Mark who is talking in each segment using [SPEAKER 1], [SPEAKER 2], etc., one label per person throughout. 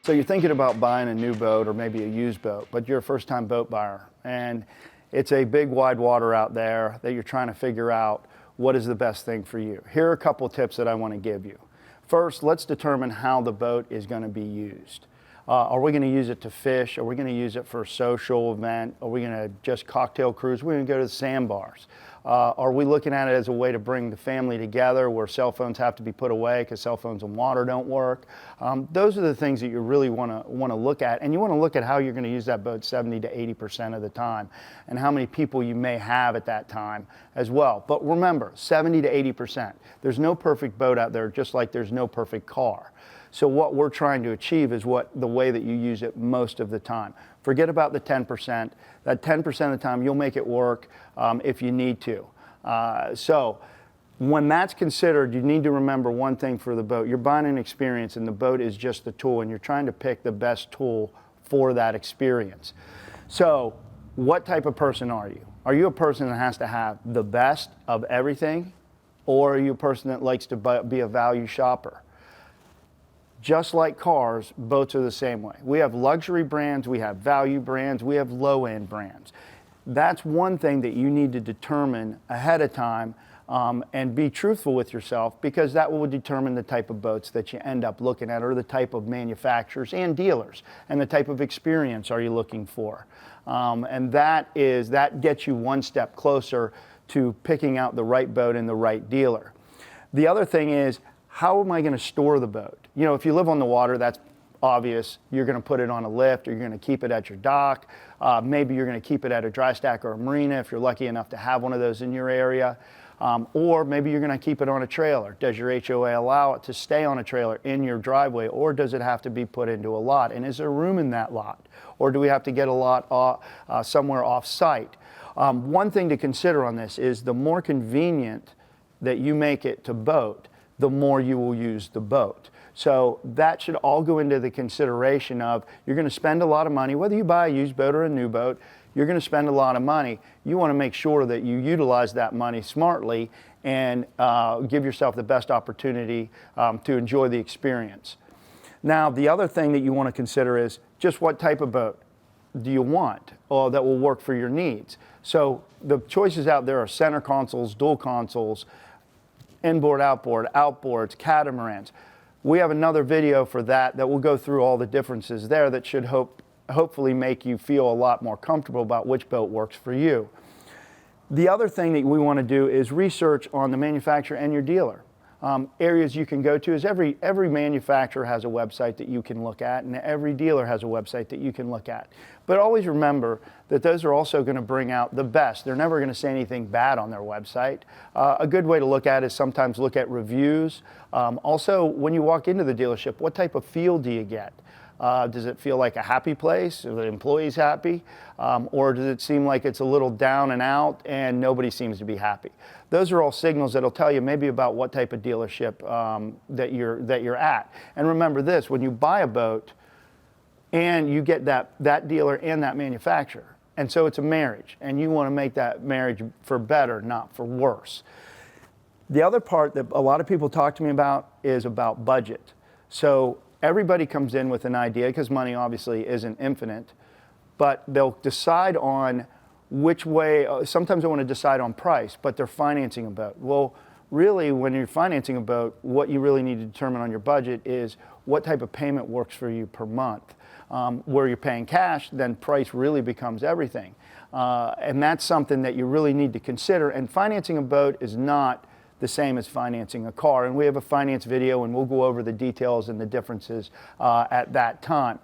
[SPEAKER 1] So you're thinking about buying a new boat or maybe a used boat, but you're a first-time boat buyer, and it's a big wide water out there that you're trying to figure out what is the best thing for you. Here are a couple tips that I want to give you. First, let's determine how the boat is going to be used. Are we going to use it to fish? Are we going to use it for a social event? Are we going to just cocktail cruise? We're going to go to the sandbars. Are we looking at it as a way to bring the family together where cell phones have to be put away because cell phones and water don't work? Those are the things that you really want to look at, and you want to look at how you're going to use that boat 70 to 80% of the time and how many people you may have at that time as well. But remember, 70 to 80%. There's no perfect boat out there, just like there's no perfect car. So what we're trying to achieve is the way that you use it most of the time. Forget about the 10%. That 10% of the time, you'll make it work if you need to. So when that's considered, you need to remember one thing for the boat. You're buying an experience, and the boat is just the tool, and you're trying to pick the best tool for that experience. So what type of person are you? Are you a person that has to have the best of everything, or are you a person that likes to be a value shopper? Just like cars, boats are the same way. We have luxury brands, we have value brands, we have low-end brands. That's one thing that you need to determine ahead of time and be truthful with yourself, because that will determine the type of boats that you end up looking at, or the type of manufacturers and dealers, and the type of experience are you looking for. And that gets you one step closer to picking out the right boat and the right dealer. The other thing is, how am I going to store the boat? You know, if you live on the water, that's obvious. You're going to put it on a lift, or you're going to keep it at your dock. Maybe you're going to keep it at a dry stack or a marina if you're lucky enough to have one of those in your area. Or maybe you're going to keep it on a trailer. Does your HOA allow it to stay on a trailer in your driveway, or does it have to be put into a lot? And is there room in that lot? Or do we have to get a lot somewhere off-site? One thing to consider on this is the more convenient that you make it to boat, the more you will use the boat. So that should all go into the consideration of, you're going to spend a lot of money, whether you buy a used boat or a new boat, you're going to spend a lot of money. You want to make sure that you utilize that money smartly and give yourself the best opportunity to enjoy the experience. Now, the other thing that you want to consider is just what type of boat do you want that will work for your needs. So the choices out there are center consoles, dual consoles, inboard, outboard, outboards, catamarans. We have another video for that will go through all the differences there that should hopefully make you feel a lot more comfortable about which boat works for you. The other thing that we want to do is research on the manufacturer and your dealer. Areas you can go to is every manufacturer has a website that you can look at, and every dealer has a website that you can look at. But always remember that those are also going to bring out the best. They're never going to say anything bad on their website. A good way to look at it is sometimes look at reviews. Also, when you walk into the dealership, what type of feel do you get? Does it feel like a happy place? Are the employees happy? Or does it seem like it's a little down and out and nobody seems to be happy? Those are all signals that'll tell you maybe about what type of dealership that you're at. And remember this, when you buy a boat and you get that dealer and that manufacturer, and so it's a marriage, and you want to make that marriage for better, not for worse. The other part that a lot of people talk to me about is about budget. So everybody comes in with an idea, because money obviously isn't infinite, but they'll decide on which way. Sometimes they want to decide on price, but they're financing a boat. Well, really, when you're financing a boat, what you really need to determine on your budget is what type of payment works for you per month. Where you're paying cash, then price really becomes everything. And that's something that you really need to consider. And financing a boat is not the same as financing a car. And we have a finance video, and we'll go over the details and the differences at that time.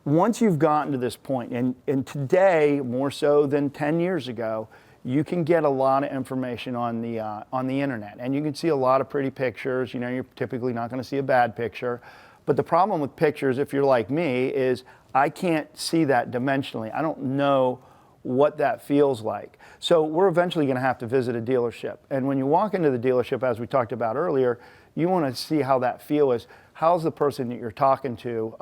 [SPEAKER 1] Once you've gotten to this point, and today, more so than 10 years ago, you can get a lot of information on the internet. And you can see a lot of pretty pictures. You know, you're typically not going to see a bad picture. But the problem with pictures, if you're like me, is I can't see that dimensionally. I don't know what that feels like. So we're eventually going to have to visit a dealership. And when you walk into the dealership, as we talked about earlier, you want to see how that feel is. How's the person that you're talking to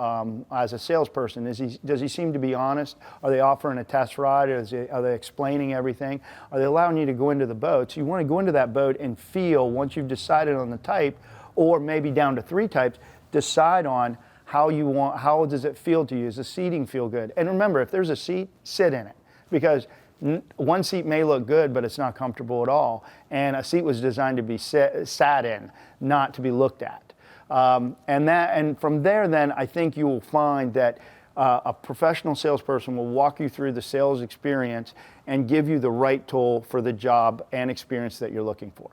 [SPEAKER 1] as a salesperson? Does he seem to be honest? Are they offering a test ride? Are they explaining everything? Are they allowing you to go into the boat? So you want to go into that boat and feel, once you've decided on the type, or maybe down to 3 types, decide on how does it feel to you? Does the seating feel good? And remember, if there's a seat, sit in it, because one seat may look good, but it's not comfortable at all. And a seat was designed to be sat in, not to be looked at. And from there, then I think you will find that a professional salesperson will walk you through the sales experience and give you the right tool for the job and experience that you're looking for.